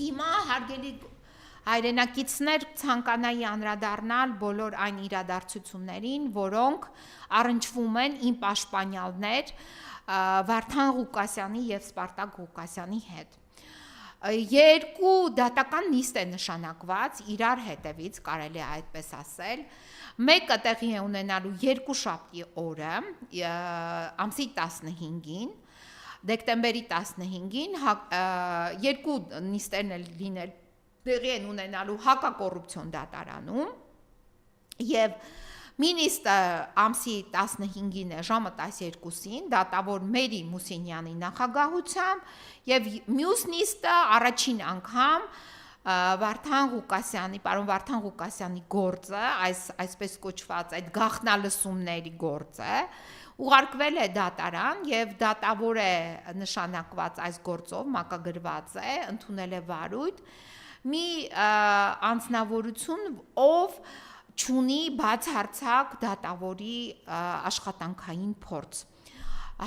Հիմա հարգելի հայրենակիցներ ցանկանայի անդրադառնալ բոլոր այն իրադարձություններին, որոնք առնչվում են իմ պաշտպանյալներ Վարդան Ղուկասյանի եւ Սպարտակ Ղուկասյանի հետ։ Երկու դատական նիստ է նշանակված իրար հետևից, կարելի է այդպես ասել։ Մեկը տեղի է ունենալու երկուշաբթի օրը, ամսի 15-ին, դեկտեմբերի 15-ին, երկու նիստերն էլ լինել տեղի են ունենալու հակակոռուպցիոն դատարանում եւ մի նիստը ամսի 15-ին է ժամը 12-ին դատավոր Մերի Մուսինյանի նախագահությամբ եւ մյուս նիստը առաջին անգամ պարոն Վարդան Ղուկասյանի գործը, այսպես կոչված այդ գաղտնալսումների գործը ուղարկվել է դատարան եւ դատավոր է նշանակված այս գործով, մակագրված է, ընդունել է վարույթ մի անձնավորություն, ով չունի բացարձակ դատավորի աշխատանքային փորձ։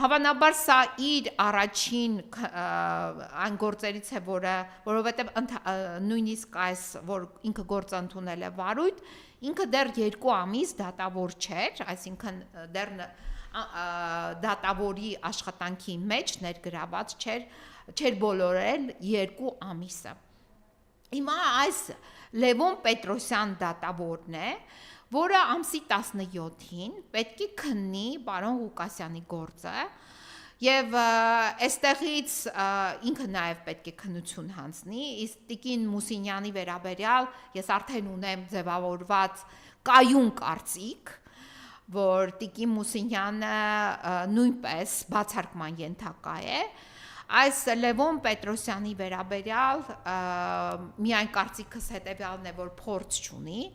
Հավանաբար սա իր առաջին այն գործերից է, որովհետև նույնիսկ այս, որ ինքը գործ ընդունել է վարույթ, ինքը դեռ 2 ամիս դատավոր չէր, այսինքն դեռ դատավորի աշխատանքի մեջ ներգրաված չէր բոլորել 2 ամիսը։ Հիմա այս Լևոն Պետրոսյան դատավորն է, որը ամսի 17-ին պետք է քննի պարոն Ղուկասյանի գործը եւ այստեղից ինքը նաեւ պետք է քննություն հանձնի, իսկ տիկին Մուսինյանի վերաբերյալ ես արդեն ունեմ ձևավորված կայուն կարծիք, որ տիկին Մուսինյանը նույնպես բացարկման ենթակա է։ Այս Լևոն Պետրոսյանի վերաբերյալ միայն կարծիքս հետևյալն է, որ փորձ չունի։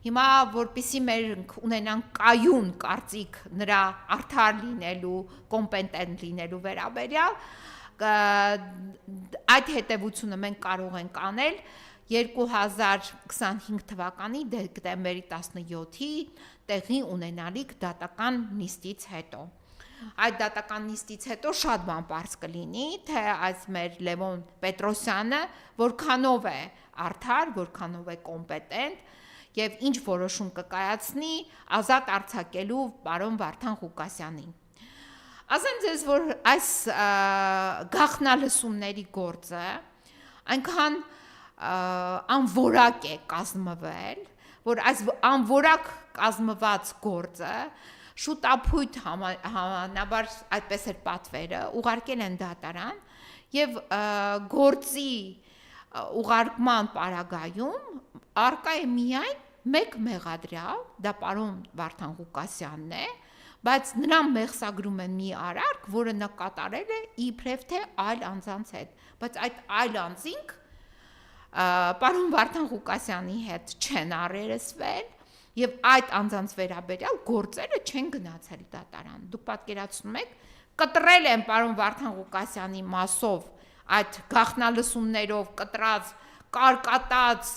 Հիմա որպեսզի մենք ունենանք կայուն կարծիք նրա արդար լինելու, կոմպետենտ լինելու վերաբերյալ, այդ հետևությունը մենք կարող ենք անել 2025 թվականի դեկտեմբերի 17-ի տեղի ունենալիք դատական նիստից հետո։ Այդ դատական նիստից հետո շատ բան պարզ կլինի, թե այս մեր Լևոն Պետրոսյանը որքանով է արդար, որքանով է կոմպետենտ եւ ինչ որոշում կկայացնի ազատ արձակելու պարոն Վարդան Ղուկասյանին։ Ասեմ ձեզ, որ այս գաղտնալսումների գործը այնքան անորակ է կազմվել, որ այս անորակ կազմված գործը շուտապույտ համանաբար այդպես էր պատվերը, ուղարկել են դատարան եւ գործի ուղարկման պարագայում արկա է միայն մեկ մեղադրյալ, դա պարոն Վարդան Ղուկասյանն է, բայց նրան մեղսագրում են մի արարք, որը նկատառել է իբրև թե այլ անձանց հետ, բայց այդ այլ անձինք պարոն Վարդան Ղուկասյանի հետ չեն առերեսվել եւ այդ անձանց վերաբերյալ գործերը չեն գնացել դատարան։ Դուք պատկերացնում եք, կտրել են պարոն Վարդան Ղուկասյանի մասով այդ գաղտնալսումներով կտրած, կարկատած,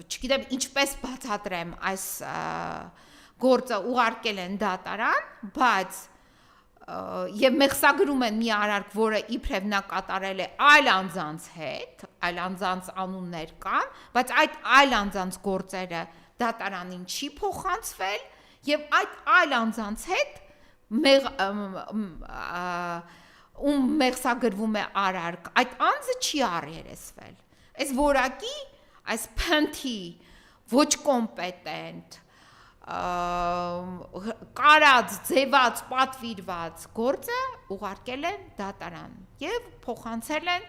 չգիտեմ ինչպես բացատրեմ այս գործը ուղարկել են դատարան, բայց եւ մեղսագրում են մի արարք, որը իբրև նա կատարել է այլ անձանց հետ, այլ անձանց անուններ կան, բայց այդ այլ անձանց գործերը դատարանին չի փոխանցվել եւ այդ այլ անձանց հետ ում մեղսագրվում է արարք, այդ անձը չի առերեսվել։ Այս որակի, այս փնթի ոչ կոմպետենտ կարած, ձևած, պատվիրված գործը ուղարկել են դատարան եւ փոխանցել են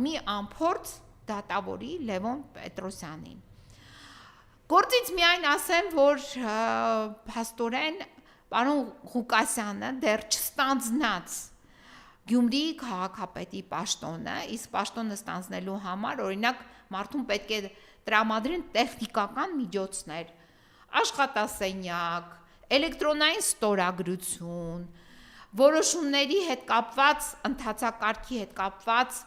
մի անփորձ դատավորի Լևոն Պետրոսյանին։ Գործից միայն ասեմ, որ փաստորեն պարոն Ղուկասյանը դեռ չստանձնած Գյումրիի քաղաքապետի պաշտոնը, իսկ պաշտոնը ստանձնելու համար օրինակ մարդուն պետք է տրամադրեն տեխնիկական միջոցներ, աշխատասենյակ, էլեկտրոնային ստորագրություն, որոշումների հետ կապված, ընթացակարգի հետ կապված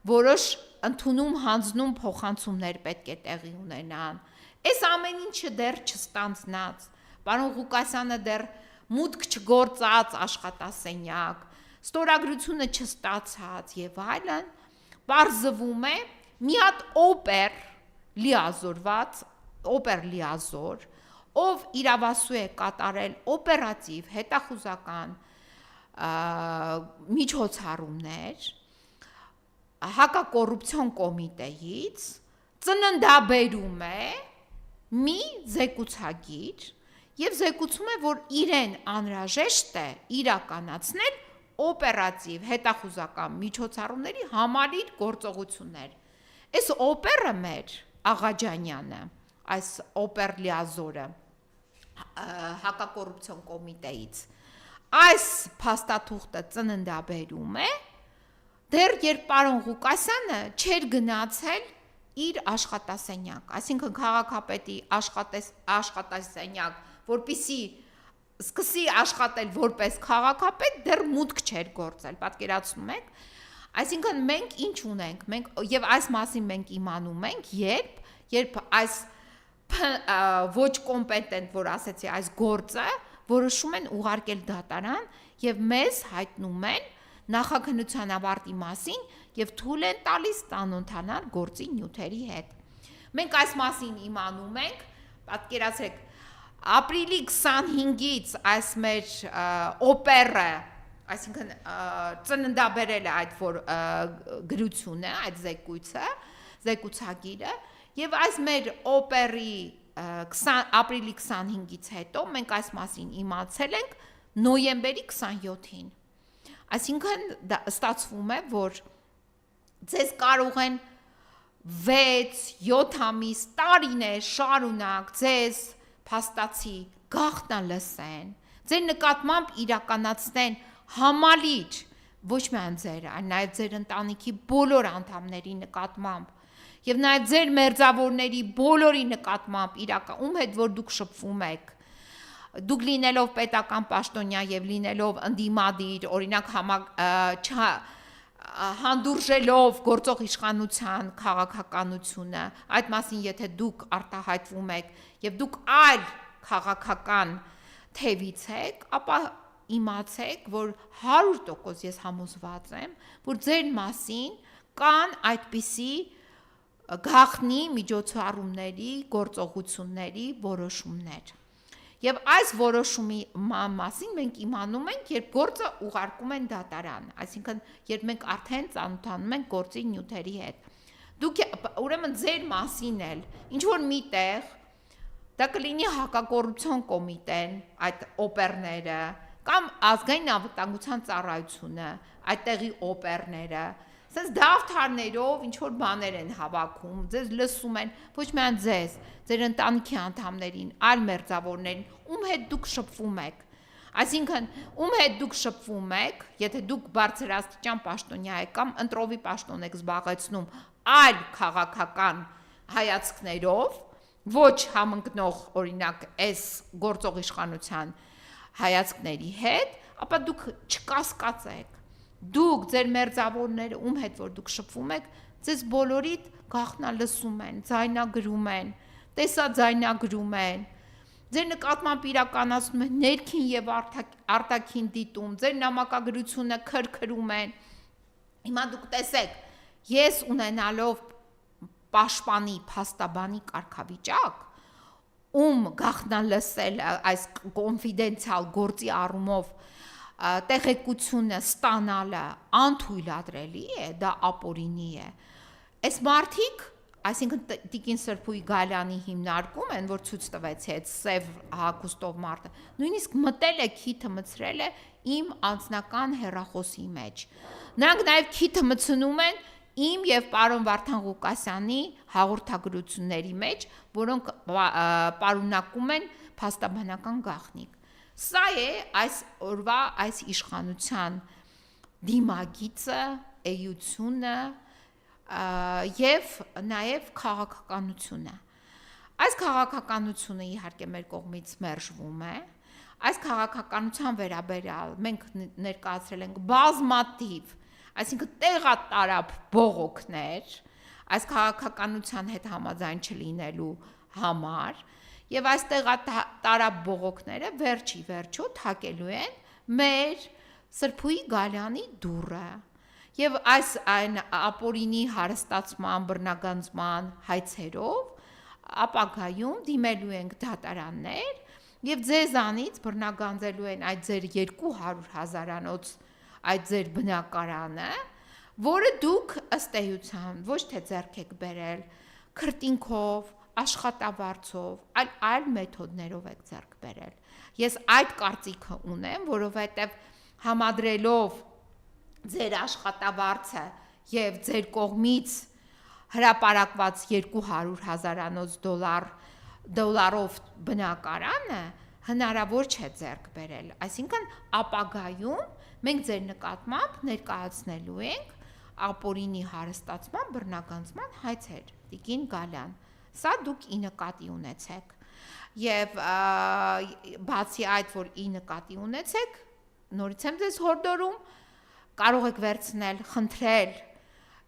որոշ ընդունում, հանձնում փոխանցումներ պետք է տեղի ունենան։ Այս ամեն ինչը դեռ չստանձնած, պարոն Ղուկասյանը դեռ մուտք չգործած աշխատասենյակ, ստորագրությունը չստացած եւ այլն, բարձվում է մի հատ օպեր լիազոր, ով իրավասու է կատարել օպերատիվ հետախուզական միջոցառումներ հակակոռուպցիոն կոմիտեից, ծննդաբերում է մի զեկուցագիր եւ զեկուցում է, որ իրեն անհրաժեշտ է իրականացնել օպերատիվ հետախուզական միջոցառումների համալիր գործողություններ։ Այս օպերը մեր Աղաջանյանը, այս օպեր լիազորը հակակոռուպցիոն կոմիտեից այս փաստաթուղթը ծննդաբերում է, դեռ երբ պարոն Ղուկասյանը չէր գնացել իր աշխատասենյակ, այսինքն քաղաքապետի աշխատասենյակ, որպեսզի սկսի աշխատել որպես քաղաքապետ, դեռ մուտք չէր գործել, պատկերացնում եք, այսինքն մենք ինչ ունենք, եւ այս մասին մենք իմանում ենք, երբ այս ոչ կոմպետենտ, որ ասեցի, այս գործը որոշում են ուղարկել դատարան եւ մեզ հայտնում են նախաքննության ավարտի մասին եւ թույլ են տալիս ծանոթանալ գործի նյութերի հետ։ Մենք այս մասին իմանում ենք, պատկերացրեք, ապրիլի 25-ից այս մեր օպերը, այսինքն ծննդաբերել է այդ գրությունը, այդ զեկուցագիրը, եւ այս մեր օպերի ապրիլի 25-ից հետո մենք այս մասին իմացել ենք նոյեմբերի 27-ին։ Այսինքն ստացվում է, որ ձեզ կարող են 6-7 ամիս, տարիներ շարունակ ձեզ փաստացի գաղտնալսեն, ձեր նկատմամբ իրականացնեն համալիր, ոչ միայն ձեր, այլ նաև ձեր ընտանիքի բոլոր անդամների նկատմամբ եւ նաև ձեր մերձավորների բոլորի նկատմամբ ում հետ որ դուք շփվում եք, դուք լինելով պետական պաշտոնյա եւ լինելով ընդդիմադիր, օրինակ հանդուրժելով գործող իշխանության քաղաքականությունը, այդ մասին եթե դուք արտահայտվում եք եւ դուք այլ քաղաքական թևից եք, ապա իմացեք, որ 100% ես համոզված եմ, որ ձեր մասին կան այդպիսի գաղտնի միջոցառումների, գործողությունների որոշումներ։ Եվ այս որոշումի մասին մենք իմանում ենք, երբ գործը ուղարկում են դատարան, այսինքն երբ մենք արդեն ծանոթանում ենք գործի նյութերի հետ։ Դուք ուրեմն ձեր մասին էլ ինչ որ միտեղ դա կլինի հակակոռուպցիոն կոմիտեն, այդ օպերները, կամ ազգային անվտանգության ծառայությունը, այդտեղի օպերները, ասես դավթարներով ինչ որ բաներ են հավաքում, ձեզ լսում են, ոչ միայն ձեզ, ձեր ընտանիքի անդամներին, այլ մերձավորներին, ում հետ դուք շփվում եք։ Այսինքն, ում հետ դուք շփվում եք, եթե դուք բարձրաստիճան պաշտոնյա եք կամ ընտրովի պաշտոն եք զբաղեցնում այլ քաղաքական հայացքներով, ոչ համընկնող օրինակ այս գործող իշխանության հայացքների հետ, ապա դուք չկասկածեք։ Դուք ձեր մերձավորները, ում հետ որ դուք շփվում եք, ձեզ բոլորիդ գաղտնալսում են, ձայնագրում են, տեսաձայնագրում են, ձեր նկատմամբ իրականացնում են ներքին եւ արտաքին դիտում, ձեր նամակագրությունը քրքրում են։ Հիմա դուք տեսեք, ես ունենալով պաշտպանի փաստաբանի կարգավիճակ, ում գաղտնալսել այս կոնֆիդենցիալ գործի առումով տեղեկությունը ստանալը անթույլատրելի է, դա ապօրինի է։ Այս մարդիկ, այսինքն Տիկին Սրփուի Գալյանի հիմնարկում են, որ ցույց տվեցի այդ սև հագուստով մարդը, նույնիսկ մտել է քիթը մցրել է իմ անձնական հեռախոսի մեջ։ Նրանք նաև քիթը մցնում են իմ եւ պարոն Վարդան Ղուկասյանի հաղորդագրությունների մեջ, որոնք պարունակում են փաստաբանական գաղտնիք։ Սա է այս օրվա այս իշխանության դիմագիծը, էությունը եւ նաեւ քաղաքականությունը։ Այս քաղաքականությունը իհարկե մեր կողմից մերժվում է։ Այս քաղաքականության վերաբերյալ մենք ներկայացրել ենք բազմաթիվ, այսինքն տեղատարապ բողոքներ այս քաղաքականության հետ համաձայն չլինելու համար, եւ այս տեղատարապ բողոքները վերջի վերջո թակելու են մեր Սրբույի Գալյանի դուռը։ Եվ այս այն ապօրինի հարստացման, բռնագանձման հայցերով ապագայում դիմելու ենք դատարաններ եւ ձեզանից բռնագանձելու են այդ ձեր 200,000-անոց այդ ձեր բնակարանը, որը դուք ըստ էության ոչ թե ձեռք եք բերել քրտինքով, աշխատավարձով, այլ մեթոդներով եք ձեռք բերել։ Ես այդ կարծիքը ունեմ, որովհետեւ համադրելով ձեր աշխատավարձը եւ ձեր կողմից հրապարակված 200,000-անոց դոլարով բնակարանը հնարավոր չէ ձեռք բերել։ Այսինքն ապագայում մենք ձեր նկատմամբ ներկայացնելու ենք ապօրինի հարստացման, բռնագանձման հայցեր։ Տիկին Գալյան, սա դուք ի նկատի ունեցեք։ Եվ բացի այդ, որ ի նկատի ունեցեք, նորից եմ ձեզ հորդորում, կարող եք վերցնել, խնդրել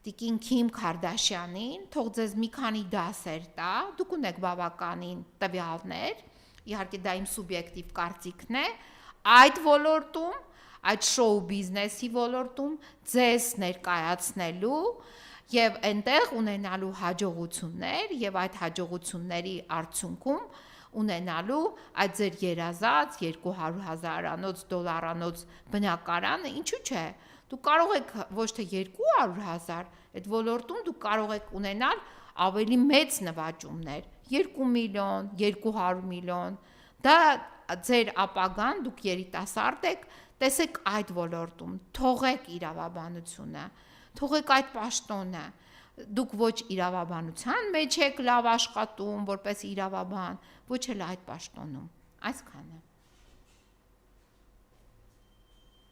տիկին Քիմ Քարդաշյանին, թող ձեզ մի քանի դասեր տա, դուք ունեք բավականին տվյալներ, իհարկե դա իմ սուբյեկտիվ կարծիքն է, այդ ոլորտում, այդ շոու բիզնեսի ոլորտում ձեզ ներկայացնելու եւ այնտեղ ունենալու հաջողություններ եւ այդ հաջողությունների արդյունքում ունենալու այդ ձեր երազած 200,000-անոց դոլարանոց բնակարանը, ինչու՞ չէ։ Դուք կարող եք ոչ թե 200,000, այդ ոլորտում դուք կարող եք ունենալ ավելի մեծ նվաճումներ, 2 միլիոն, 200 միլիոն։ Դա ձեր ապագան, դուք երիտասարդ եք, տեսեք այդ ոլորտում, թողեք իրավաբանությունը, թողեք այդ պաշտոնը։ Դուք ոչ իրավաբանության մեջ եք լավ աշխատում որպես իրավաբան, ոչ էլ այդ պաշտոնում։ Այսքանը։